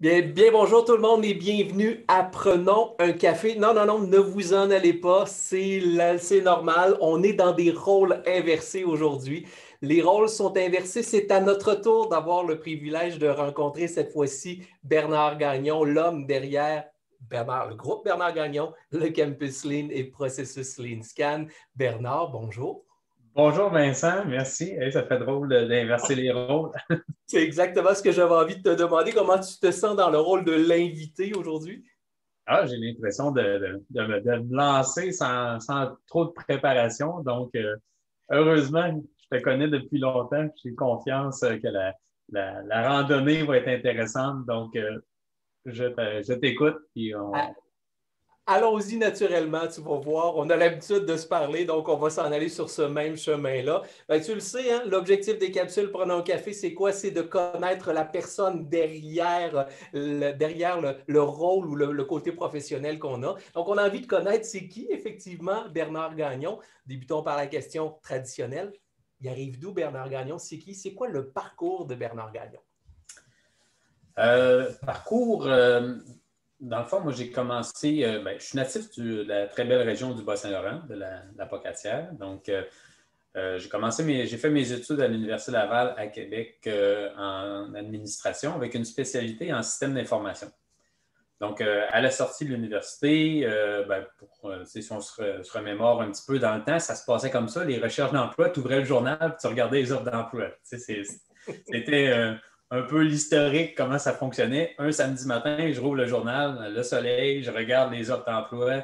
Bien, bonjour tout le monde et bienvenue à Prenons un café. Non, non, non, ne vous en allez pas, c'est normal. On est dans des rôles inversés aujourd'hui. Les rôles sont inversés. C'est à notre tour d'avoir le privilège de rencontrer cette fois-ci Bernard Gagnon, l'homme derrière Bernard, le groupe Bernard Gagnon, le Campus Lean et Processus Lean Scan. Bernard, bonjour. Bonjour Vincent, merci. Hey, ça fait drôle d'inverser les rôles. C'est exactement ce que j'avais envie de te demander. Comment tu te sens dans le rôle de l'invité aujourd'hui? Ah, j'ai l'impression de me lancer sans trop de préparation. Donc, heureusement, je te connais depuis longtemps. J'ai confiance que la randonnée va être intéressante. Donc, je t'écoute. Allons-y naturellement, tu vas voir. On a l'habitude de se parler, donc on va s'en aller sur ce même chemin-là. Ben, tu le sais, hein, l'objectif des capsules Prenons un café, c'est quoi? C'est de connaître la personne derrière le rôle ou le côté professionnel qu'on a. Donc, on a envie de connaître c'est qui, effectivement, Bernard Gagnon. Débutons par la question traditionnelle. Il arrive d'où Bernard Gagnon? C'est qui? C'est quoi le parcours de Bernard Gagnon? Parcours, dans le fond, moi, j'ai commencé, je suis natif de la très belle région du Bas-Saint-Laurent, de la Pocatière. Donc, j'ai fait mes études à l'Université Laval à Québec en administration avec une spécialité en système d'information. Donc, à la sortie de l'université, si on se remémore un petit peu dans le temps, ça se passait comme ça. Les recherches d'emploi, tu ouvrais le journal et tu regardais les offres d'emploi. C'était un peu l'historique, comment ça fonctionnait. Un samedi matin, je rouvre le journal, le soleil, je regarde les offres d'emploi.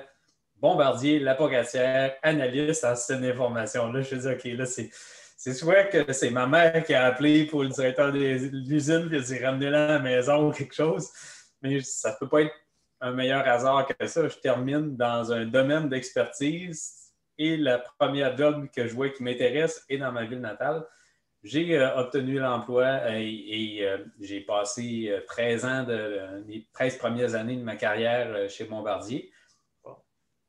Bombardier, La Pocatière, analyste en système d'information. Là, je me dis, OK, là, c'est soit que c'est ma mère qui a appelé pour le directeur de l'usine et a dit ramenez-la à la maison ou quelque chose, mais ça ne peut pas être un meilleur hasard que ça. Je termine dans un domaine d'expertise et la première job que je vois qui m'intéresse est dans ma ville natale. J'ai obtenu l'emploi et j'ai passé 13 ans, les 13 premières années de ma carrière chez Bombardier.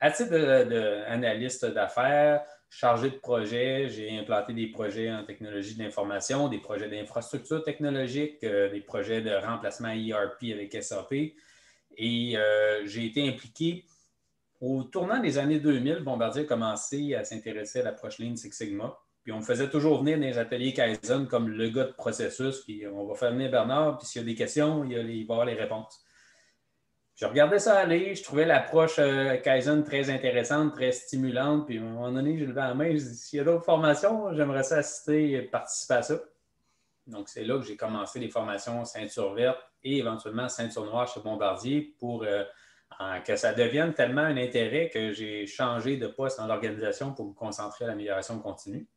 À titre d'analyste d'affaires, chargé de projet, j'ai implanté des projets en technologie de l'information, des projets d'infrastructure technologique, des projets de remplacement ERP avec SAP. Et j'ai été impliqué au tournant des années 2000. Bombardier a commencé à s'intéresser à l'approche Lean Six Sigma. Puis on me faisait toujours venir dans les ateliers Kaizen comme le gars de processus. Puis on va faire venir Bernard, puis s'il y a des questions, il va y avoir les réponses. Je regardais ça aller, je trouvais l'approche Kaizen très intéressante, très stimulante. Puis à un moment donné, j'ai levé la main, je dis s'il y a d'autres formations, j'aimerais ça assister et participer à ça. Donc, c'est là que j'ai commencé les formations ceinture verte et éventuellement ceinture noire chez Bombardier pour que ça devienne tellement un intérêt que j'ai changé de poste dans l'organisation pour me concentrer à l'amélioration continue.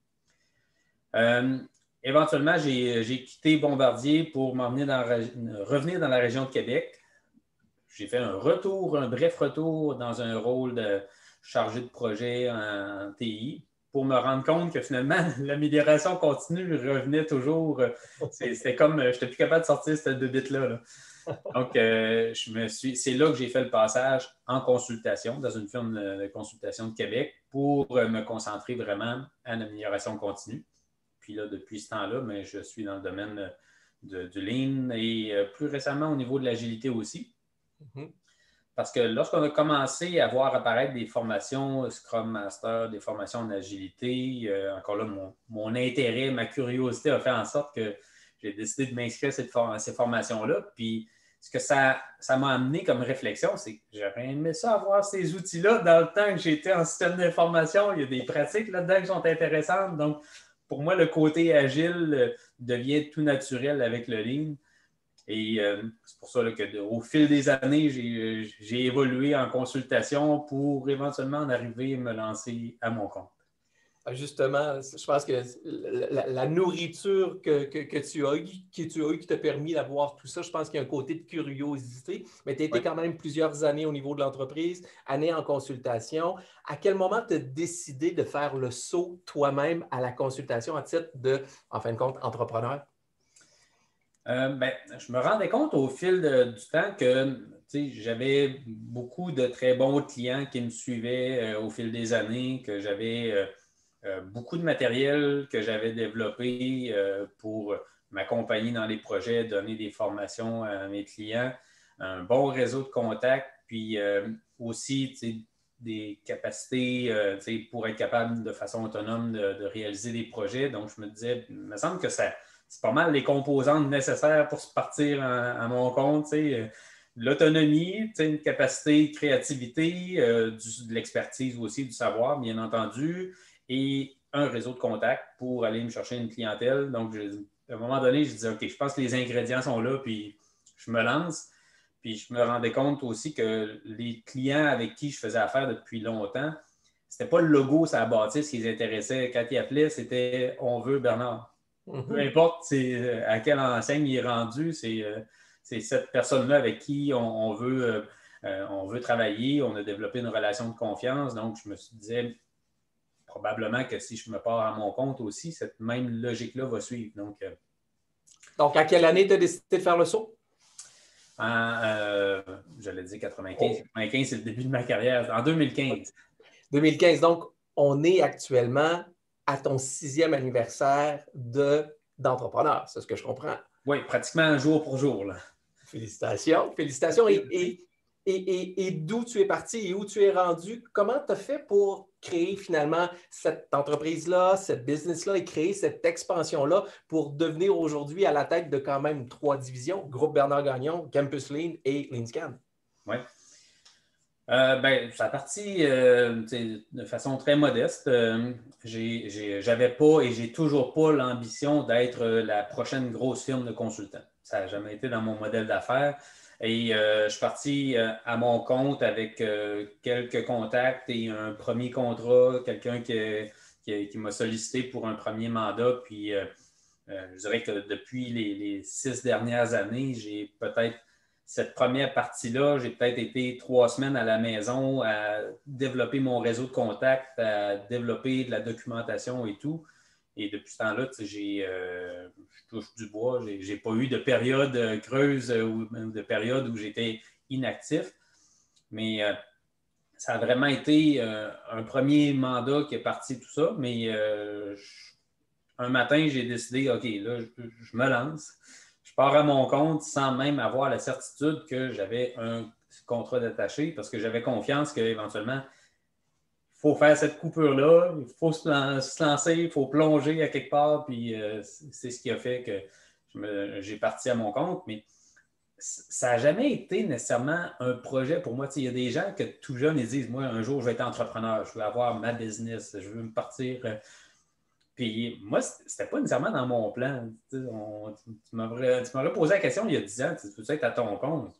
Éventuellement, j'ai quitté Bombardier pour revenir dans la région de Québec. J'ai fait un bref retour dans un rôle de chargé de projet en TI pour me rendre compte que finalement, l'amélioration continue revenait toujours. C'était comme, je n'étais plus capable de sortir cette bébite-là. Là. Donc, c'est là que j'ai fait le passage en consultation dans une firme de consultation de Québec pour me concentrer vraiment à l'amélioration continue. Puis là, depuis ce temps-là, mais je suis dans le domaine du Lean et plus récemment au niveau de l'agilité aussi. Parce que lorsqu'on a commencé à voir apparaître des formations Scrum Master, des formations en agilité, encore là, mon intérêt, ma curiosité a fait en sorte que j'ai décidé de m'inscrire à ces formations-là. Puis, ce que ça m'a amené comme réflexion, c'est que j'aurais aimé ça avoir ces outils-là dans le temps que j'étais en système d'information. Il y a des pratiques là-dedans qui sont intéressantes. Donc, pour moi, le côté agile devient tout naturel avec le Lean. Et c'est pour ça qu'au fil des années, j'ai évolué en consultation pour éventuellement en arriver à me lancer à mon compte. Justement, je pense que la nourriture que tu as eue, qui t'a permis d'avoir tout ça, je pense qu'il y a un côté de curiosité, mais tu as été Ouais. quand même plusieurs années au niveau de l'entreprise, années en consultation. À quel moment tu as décidé de faire le saut toi-même à la consultation à titre de, en fin de compte, entrepreneur? Je me rendais compte au fil du temps que j'avais beaucoup de très bons clients qui me suivaient au fil des années, que j'avais beaucoup de matériel que j'avais développé pour m'accompagner dans les projets, donner des formations à mes clients, un bon réseau de contacts, puis aussi des capacités pour être capable de façon autonome de réaliser des projets. Donc, je me disais, il me semble que c'est pas mal les composantes nécessaires pour se partir à mon compte. L'autonomie, une capacité de créativité, de l'expertise aussi, du savoir, bien entendu, et un réseau de contacts pour aller me chercher une clientèle. Donc, à un moment donné, je disais, OK, je pense que les ingrédients sont là, puis je me lance. Puis je me rendais compte aussi que les clients avec qui je faisais affaire depuis longtemps, c'était pas le logo, ça bâtisse qui les intéressait. Quand ils appelaient, c'était « On veut Bernard ». Peu importe à quelle enseigne il est rendu, c'est cette personne-là avec qui on veut travailler. On a développé une relation de confiance. Donc, je me disais probablement que si je me pars à mon compte aussi, cette même logique-là va suivre. Donc, à quelle année tu as décidé de faire le saut? J'allais dire 95. 95, c'est le début de ma carrière. En 2015. 2015. Donc, on est actuellement à ton 6e anniversaire d'entrepreneur. C'est ce que je comprends. Oui, pratiquement jour pour jour. Là. Félicitations. Félicitations. Et d'où tu es parti et où tu es rendu? Comment tu as fait pour créer finalement cette entreprise-là, cette business-là et créer cette expansion-là pour devenir aujourd'hui à la tête de quand même 3 divisions, Groupe Bernard Gagnon, Campus Lean et Leanscan? Oui. Ça a parti de façon très modeste. J'avais pas et j'ai toujours pas l'ambition d'être la prochaine grosse firme de consultant. Ça n'a jamais été dans mon modèle d'affaires. Et je suis parti à mon compte avec quelques contacts et un premier contrat, quelqu'un qui m'a sollicité pour un premier mandat. Puis je dirais que depuis les 6 dernières années, j'ai peut-être cette première partie-là, j'ai peut-être été 3 semaines à la maison à développer mon réseau de contacts, à développer de la documentation et tout. Et depuis ce temps-là, je touche du bois. Je n'ai pas eu de période creuse ou de période où j'étais inactif. Mais ça a vraiment été un premier mandat qui est parti tout ça. Mais un matin, j'ai décidé, OK, là, je me lance. Je pars à mon compte sans même avoir la certitude que j'avais un contrat d'attaché parce que j'avais confiance qu'éventuellement, il faut faire cette coupure-là, il faut se lancer, il faut plonger à quelque part. Puis c'est ce qui a fait que j'ai parti à mon compte. Mais ça n'a jamais été nécessairement un projet pour moi. Il y a des gens que tout jeune, ils disent, moi, un jour, je vais être entrepreneur, je veux avoir ma business, je veux me partir. Puis moi, c'était pas nécessairement dans mon plan. Tu m'aurais posé la question il y a 10 ans, tu peux être à ton compte?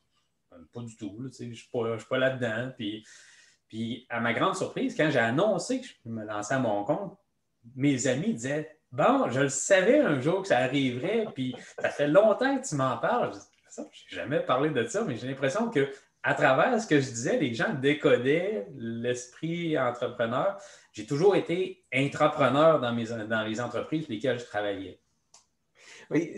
Pas du tout. Là, je ne suis pas là-dedans. Puis à ma grande surprise, quand j'ai annoncé que je me lançais à mon compte, mes amis disaient bon, je le savais un jour que ça arriverait, puis ça fait longtemps que tu m'en parles. Je n'ai jamais parlé de ça, mais j'ai l'impression que à travers ce que je disais, les gens décodaient l'esprit entrepreneur. J'ai toujours été intrapreneur dans les entreprises pour lesquelles je travaillais. Oui,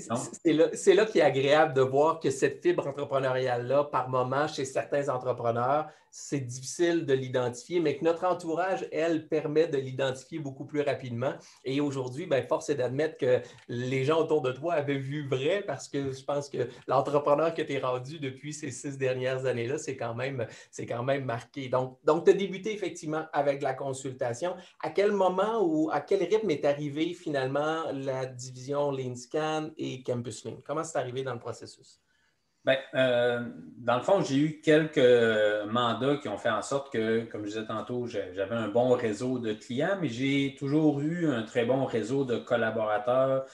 c'est là qu'il est agréable de voir que cette fibre entrepreneuriale-là, par moment, chez certains entrepreneurs, c'est difficile de l'identifier, mais que notre entourage, elle, permet de l'identifier beaucoup plus rapidement. Et aujourd'hui, force est d'admettre que les gens autour de toi avaient vu vrai parce que je pense que l'entrepreneur que tu es rendu depuis ces 6 dernières années-là, c'est quand même marqué. Donc tu as débuté effectivement avec la consultation. À quel moment ou à quel rythme est arrivée finalement la division Leanscan et Campus Lean? Comment c'est arrivé dans le processus? Dans le fond, j'ai eu quelques mandats qui ont fait en sorte que, comme je disais tantôt, j'avais un bon réseau de clients, mais j'ai toujours eu un très bon réseau de collaborateurs,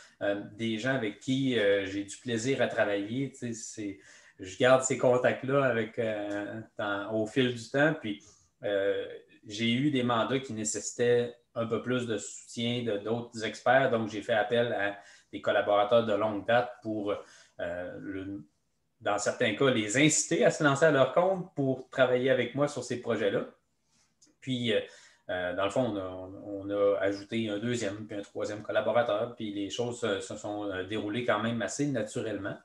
des gens avec qui j'ai du plaisir à travailler. Je garde ces contacts-là au fil du temps. Puis, j'ai eu des mandats qui nécessitaient un peu plus de soutien d'autres experts. Donc, j'ai fait appel à des collaborateurs de longue date pour dans certains cas, les inciter à se lancer à leur compte pour travailler avec moi sur ces projets-là. Puis, dans le fond, on a ajouté un deuxième puis un troisième collaborateur, puis les choses se sont déroulées quand même assez naturellement.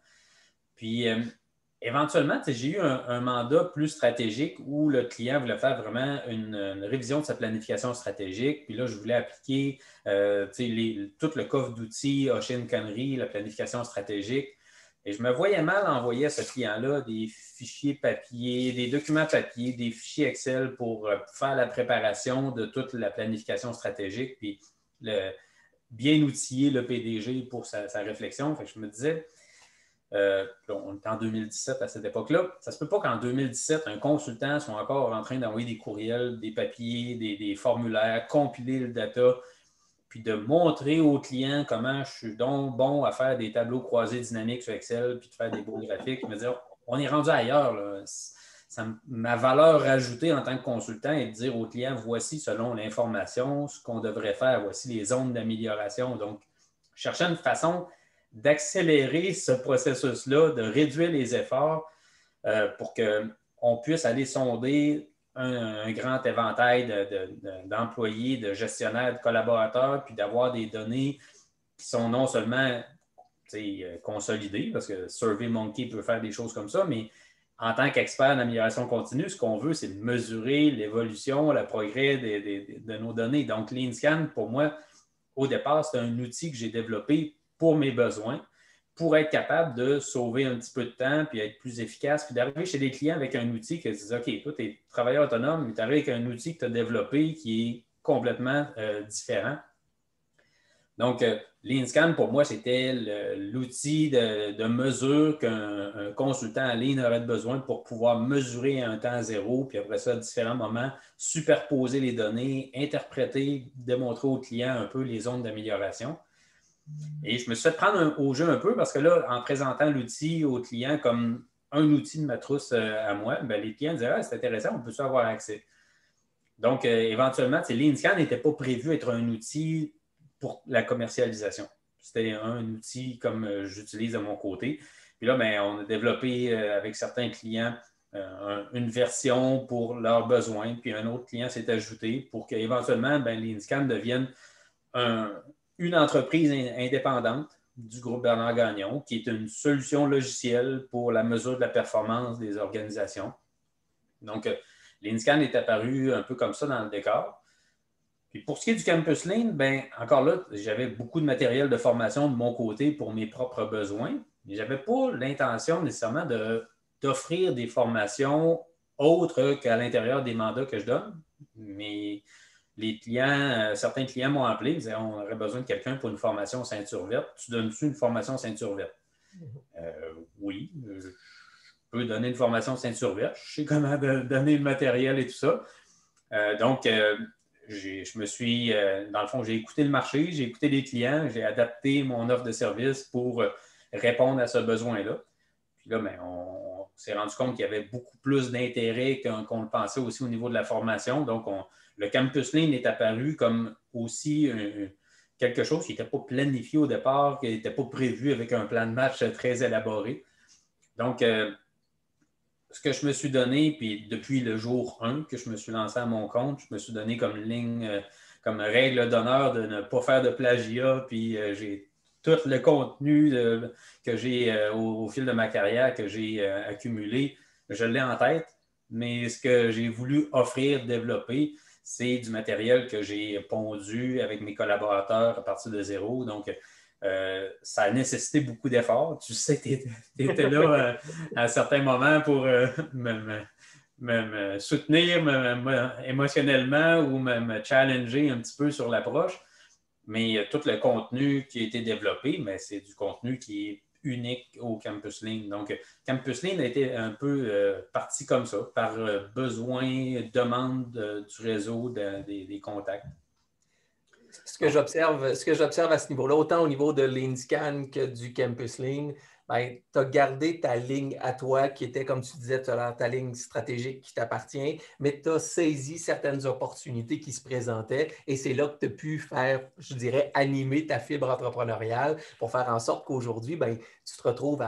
Puis, éventuellement, j'ai eu un mandat plus stratégique où le client voulait faire vraiment une révision de sa planification stratégique. Puis là, je voulais appliquer tout le coffre d'outils, Ocean Canary, la planification stratégique. Et je me voyais mal envoyer à ce client-là des fichiers papier, des documents papier, des fichiers Excel pour faire la préparation de toute la planification stratégique, puis bien outiller le PDG pour sa réflexion. Fait que je me disais, on est en 2017 à cette époque-là, ça ne se peut pas qu'en 2017, un consultant soit encore en train d'envoyer des courriels, des papiers, des formulaires, compiler le data, puis de montrer aux clients comment je suis donc bon à faire des tableaux croisés dynamiques sur Excel, puis de faire des beaux graphiques. Je me dis, on est rendu ailleurs, là. Ma valeur ajoutée en tant que consultant est de dire aux clients, voici selon l'information ce qu'on devrait faire, voici les zones d'amélioration. Donc, je cherchais une façon d'accélérer ce processus-là, de réduire les efforts pour qu'on puisse aller sonder un grand éventail d'employés, de gestionnaires, de collaborateurs, puis d'avoir des données qui sont non seulement consolidées, parce que SurveyMonkey peut faire des choses comme ça, mais en tant qu'expert en amélioration continue, ce qu'on veut, c'est mesurer l'évolution, le progrès de nos données. Donc, LeanScan, pour moi, au départ, c'est un outil que j'ai développé pour mes besoins, pour être capable de sauver un petit peu de temps, puis être plus efficace, puis d'arriver chez des clients avec un outil que tu dis, OK, toi, tu es travailleur autonome, mais tu arrives avec un outil que tu as développé qui est complètement différent. Donc, LeanScan, pour moi, c'était l'outil de mesure qu'un consultant en ligne aurait besoin pour pouvoir mesurer un temps zéro, puis après ça, à différents moments, superposer les données, interpréter, démontrer au client un peu les zones d'amélioration. Et je me suis fait prendre au jeu un peu parce que là, en présentant l'outil au client comme un outil de ma trousse à moi, bien, les clients disaient, c'est intéressant, on peut y avoir accès. Donc, éventuellement, LeanScan n'était pas prévu être un outil pour la commercialisation. C'était un outil comme j'utilise de mon côté. Puis là, bien, on a développé avec certains clients une version pour leurs besoins, puis un autre client s'est ajouté pour qu'éventuellement, LeanScan devienne une entreprise indépendante du groupe Bernard Gagnon, qui est une solution logicielle pour la mesure de la performance des organisations. Donc, LeanScan est apparu un peu comme ça dans le décor. Puis pour ce qui est du Campus Lean, bien, encore là, j'avais beaucoup de matériel de formation de mon côté pour mes propres besoins, mais je n'avais pas l'intention nécessairement d'offrir des formations autres qu'à l'intérieur des mandats que je donne. Mais les clients, certains clients m'ont appelé, ils disaient on aurait besoin de quelqu'un pour une formation ceinture verte. Tu donnes-tu une formation ceinture verte? Oui, je peux donner une formation ceinture verte. Je sais comment donner le matériel et tout ça. Donc, je me suis, dans le fond, j'ai écouté le marché, j'ai écouté les clients, j'ai adapté mon offre de service pour répondre à ce besoin-là. Puis là, bien, on s'est rendu compte qu'il y avait beaucoup plus d'intérêt qu'on le pensait aussi au niveau de la formation. Donc, le Campus Lean est apparu comme aussi quelque chose qui n'était pas planifié au départ, qui n'était pas prévu avec un plan de match très élaboré. Donc, ce que je me suis donné, puis depuis le jour 1 que je me suis lancé à mon compte, je me suis donné comme ligne, comme règle d'honneur de ne pas faire de plagiat, puis j'ai tout le contenu que j'ai au fil de ma carrière, que j'ai accumulé, je l'ai en tête, mais ce que j'ai voulu offrir, développer, c'est du matériel que j'ai pondu avec mes collaborateurs à partir de zéro. Donc, ça a nécessité beaucoup d'efforts. Tu sais, tu étais là à un certain moment pour me soutenir émotionnellement ou me challenger un petit peu sur l'approche. Mais tout le contenu qui a été développé, mais c'est du contenu qui est unique au Campus Lean. Donc, Campus Lean a été un peu parti comme ça, par besoin, demande du réseau des contacts. Ce que j'observe à ce niveau-là, autant au niveau de LeanScan que du Campus Lean, ben, tu as gardé ta ligne à toi qui était, comme tu disais tout à l'heure, ta ligne stratégique qui t'appartient, mais tu as saisi certaines opportunités qui se présentaient et c'est là que tu as pu faire, je dirais, animer ta fibre entrepreneuriale pour faire en sorte qu'aujourd'hui, ben, tu te retrouves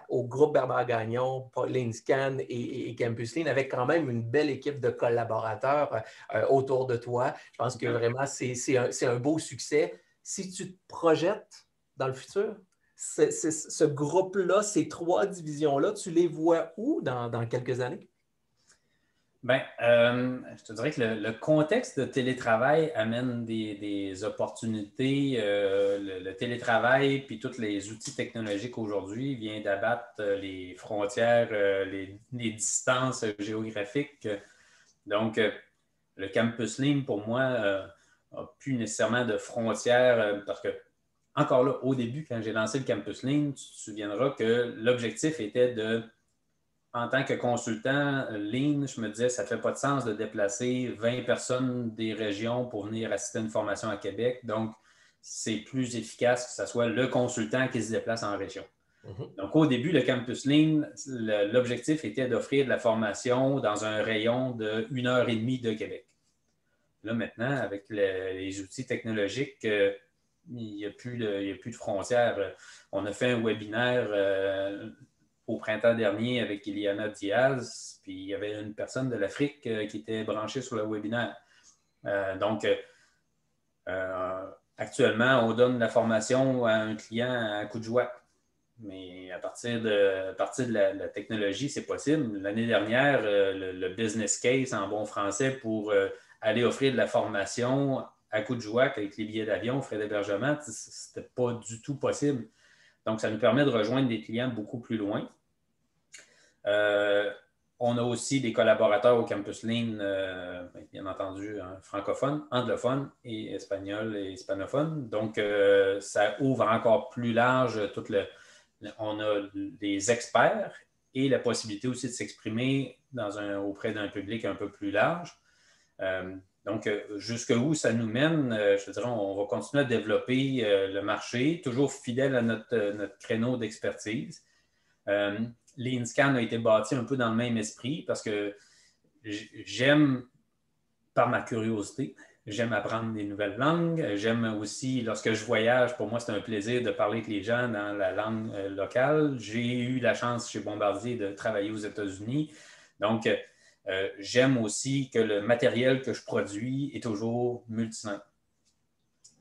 au groupe Bernard Gagnon, LeanScan et Campus Lean avec quand même une belle équipe de collaborateurs autour de toi. Je pense que vraiment, c'est un beau succès. Si tu te projettes dans le futur, ce groupe-là, ces 3 divisions-là, tu les vois où dans quelques années? Bien, je te dirais que le contexte de télétravail amène des opportunités. Le télétravail puis tous les outils technologiques aujourd'hui viennent d'abattre les frontières, les distances géographiques. Donc, le Campus Lean, pour moi, n'a plus nécessairement de frontières parce que, encore là, au début, quand j'ai lancé le Campus Lean, tu te souviendras que l'objectif était en tant que consultant Lean, je me disais, ça ne fait pas de sens de déplacer 20 personnes des régions pour venir assister à une formation à Québec. Donc, c'est plus efficace que ce soit le consultant qui se déplace en région. Donc, au début, le Campus Lean, l'objectif était d'offrir de la formation dans un rayon de 1 heure et demie de Québec. Là, maintenant, avec les outils technologiques, il n'y a plus de frontières. On a fait un webinaire au printemps dernier avec Iliana Diaz, puis il y avait une personne de l'Afrique qui était branchée sur le webinaire. Donc, actuellement, on donne la formation à un client à Coudjouac. Mais à partir de la technologie, c'est possible. L'année dernière, le business case en bon français pour aller offrir de la formation à Coudjouac avec les billets d'avion, frais d'hébergement, ce n'était pas du tout possible. Donc, ça nous permet de rejoindre des clients beaucoup plus loin. On a aussi des collaborateurs au Campus Lean, bien entendu, francophones, anglophones et espagnols et hispanophones. Donc, ça ouvre encore plus large on a des experts et la possibilité aussi de s'exprimer auprès d'un public un peu plus large. Donc, jusqu'où ça nous mène, je te dirais, on va continuer à développer le marché, toujours fidèle à notre créneau d'expertise. Leanscan a été bâti un peu dans le même esprit parce que j'aime, par ma curiosité, j'aime apprendre des nouvelles langues. J'aime aussi, lorsque je voyage, pour moi, c'est un plaisir de parler avec les gens dans la langue locale. J'ai eu la chance chez Bombardier de travailler aux États-Unis. Donc, j'aime aussi que le matériel que je produis est toujours multilingue.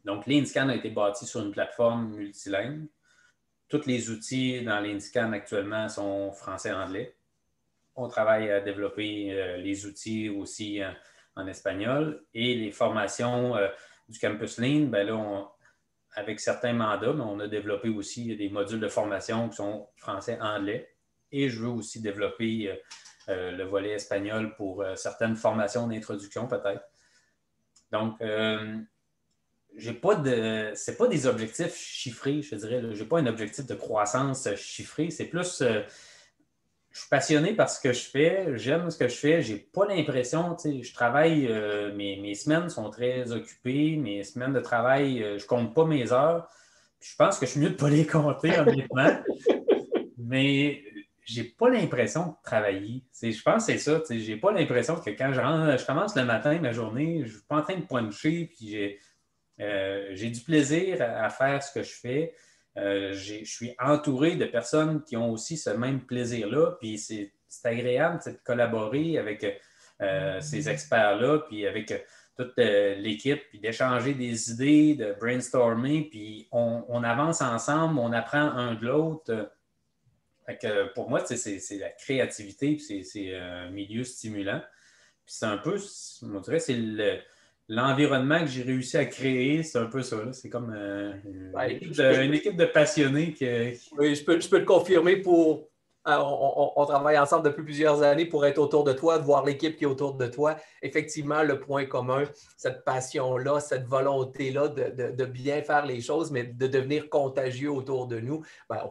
Donc, Leanscan a été bâti sur une plateforme multilingue. Tous les outils dans Leanscan actuellement sont français-anglais. On travaille à développer les outils aussi en espagnol et les formations du Campus Lean, ben là, avec certains mandats, on a développé aussi des modules de formation qui sont français-anglais et je veux aussi développer le volet espagnol pour certaines formations d'introduction peut-être. Donc, c'est pas des objectifs chiffrés, je dirais. Je n'ai pas un objectif de croissance chiffré. C'est plus, je suis passionné par ce que je fais. J'aime ce que je fais. J'ai pas l'impression, je travaille, mes semaines sont très occupées. Mes semaines de travail, je compte pas mes heures. Puis je pense que je suis mieux de pas les compter, honnêtement. Mais j'ai pas l'impression de travailler. Je pense que c'est ça. J'ai pas l'impression que quand je commence le matin, ma journée, je suis pas en train de puncher, puis j'ai du plaisir à faire ce que je fais. Je suis entouré de personnes qui ont aussi ce même plaisir-là. Puis c'est agréable de collaborer avec ces experts-là, puis avec toute l'équipe, puis d'échanger des idées, de brainstormer, puis on avance ensemble, on apprend un de l'autre. Pour moi, c'est la créativité, puis c'est un milieu stimulant. Puis c'est un peu, on dirait, c'est l'environnement que j'ai réussi à créer, c'est un peu ça. Là. C'est comme une équipe de passionnés Oui, je peux le confirmer on travaille ensemble depuis plusieurs années pour être autour de toi, de voir l'équipe qui est autour de toi. Effectivement, le point commun, cette passion-là, cette volonté-là de bien faire les choses, mais de devenir contagieux autour de nous,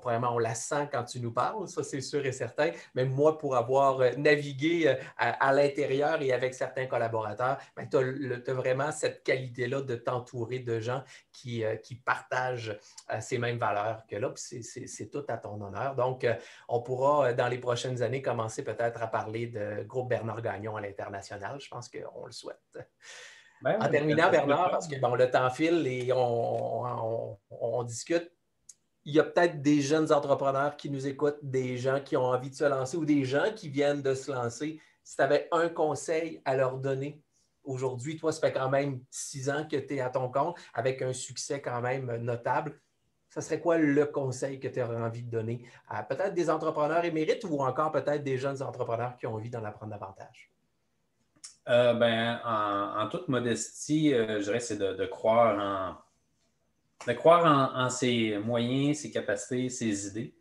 premièrement, on la sent quand tu nous parles, ça c'est sûr et certain. Mais moi, pour avoir navigué à l'intérieur et avec certains collaborateurs, tu as vraiment cette qualité-là de t'entourer de gens qui partagent ces mêmes valeurs que là. Puis c'est tout à ton honneur. Donc, on pourra, dans les prochaines années, commencer peut-être à parler de groupe Bernard Gagnon à l'international. Je pense qu'on le souhaite. En terminant, Bernard, parce que le temps file et on discute, il y a peut-être des jeunes entrepreneurs qui nous écoutent, des gens qui ont envie de se lancer ou des gens qui viennent de se lancer. Si tu avais un conseil à leur donner aujourd'hui, toi, ça fait quand même 6 ans que tu es à ton compte avec un succès quand même notable. ce serait quoi le conseil que tu aurais envie de donner à peut-être des entrepreneurs émérites ou encore peut-être des jeunes entrepreneurs qui ont envie d'en apprendre davantage? En toute modestie, je dirais que c'est de croire en ses moyens, ses capacités, ses idées,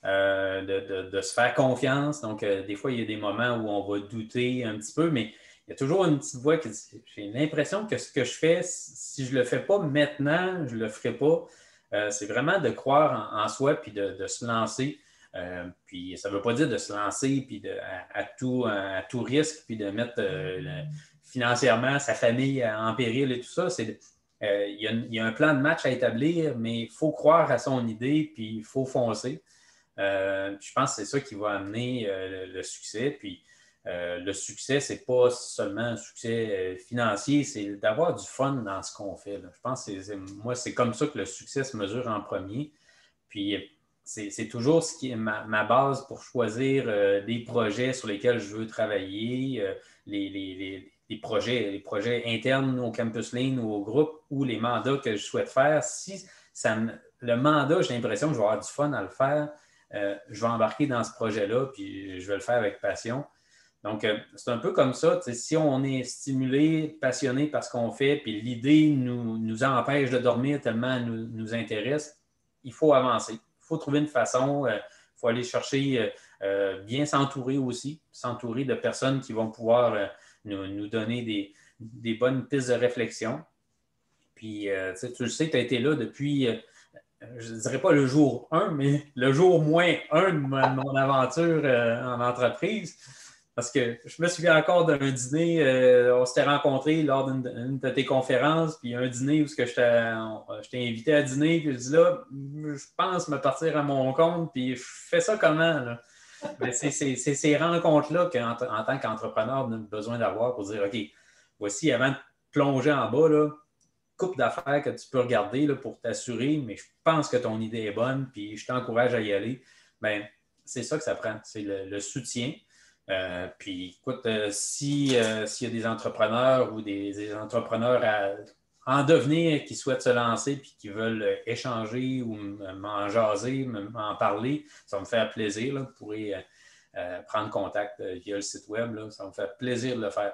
de se faire confiance. Donc, des fois, il y a des moments où on va douter un petit peu, mais il y a toujours une petite voix qui dit, j'ai l'impression que ce que je fais, si je ne le fais pas maintenant, je ne le ferai pas. C'est vraiment de croire en soi puis de se lancer. Puis ça ne veut pas dire de se lancer puis à tout risque puis de mettre financièrement sa famille en péril et tout ça. Il y a un plan de match à établir, mais il faut croire à son idée puis il faut foncer. Je pense que c'est ça qui va amener le succès. Puis le succès, ce n'est pas seulement un succès financier, c'est d'avoir du fun dans ce qu'on fait. Là. Je pense que moi, c'est comme ça que le succès se mesure en premier. Puis c'est toujours ce qui est ma base pour choisir des projets sur lesquels je veux travailler, les projets internes au Campus Lean ou au groupe ou les mandats que je souhaite faire. Si le mandat, j'ai l'impression que je vais avoir du fun à le faire, je vais embarquer dans ce projet-là, puis je vais le faire avec passion. Donc, c'est un peu comme ça. Si on est stimulé, passionné par ce qu'on fait, puis l'idée nous empêche de dormir tellement elle nous intéresse, il faut avancer. Il faut trouver une façon. Il faut aller chercher, bien s'entourer aussi, s'entourer de personnes qui vont pouvoir nous donner des bonnes pistes de réflexion. Puis, tu le sais, tu as été là depuis je ne dirais pas le jour 1, mais le jour -1 de mon aventure en entreprise. Parce que je me souviens encore d'un dîner, on s'était rencontrés lors d'une de tes conférences, puis un dîner où je t'ai invité à dîner, puis je dis là, je pense me partir à mon compte, puis je fais ça comment, là? Mais c'est ces rencontres-là qu'en tant qu'entrepreneur, on a besoin d'avoir pour dire, OK, voici, avant de plonger en bas, là, couple d'affaires que tu peux regarder là, pour t'assurer, mais je pense que ton idée est bonne, puis je t'encourage à y aller. Bien, c'est ça que ça prend, c'est le soutien. Puis, écoute, s'il y a des entrepreneurs ou des entrepreneurs en devenir qui souhaitent se lancer puis qui veulent échanger ou m'en jaser, m'en parler, ça va me faire plaisir. Là, vous pourrez prendre contact via le site web. Là, ça va me faire plaisir de le faire.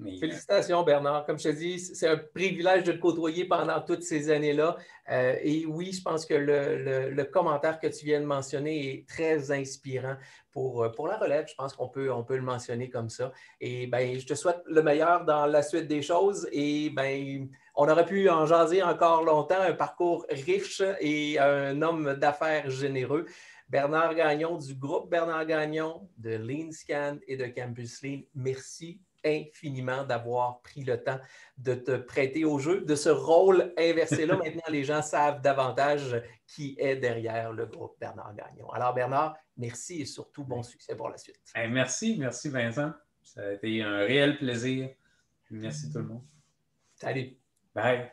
Mais, félicitations, Bernard. Comme je te dis, c'est un privilège de te côtoyer pendant toutes ces années-là. Et oui, je pense que le commentaire que tu viens de mentionner est très inspirant pour la relève. Je pense qu'on peut le mentionner comme ça. Et bien, je te souhaite le meilleur dans la suite des choses. Et bien, on aurait pu en jaser encore longtemps. Un parcours riche et un homme d'affaires généreux. Bernard Gagnon du groupe Bernard Gagnon, de LeanScan et de Campus Lean. Merci infiniment d'avoir pris le temps de te prêter au jeu, de ce rôle inversé-là. Maintenant, les gens savent davantage qui est derrière le groupe Bernard Gagnon. Alors, Bernard, merci et surtout bon succès pour la suite. Merci Vincent. Ça a été un réel plaisir. Merci tout le monde. Salut. Bye.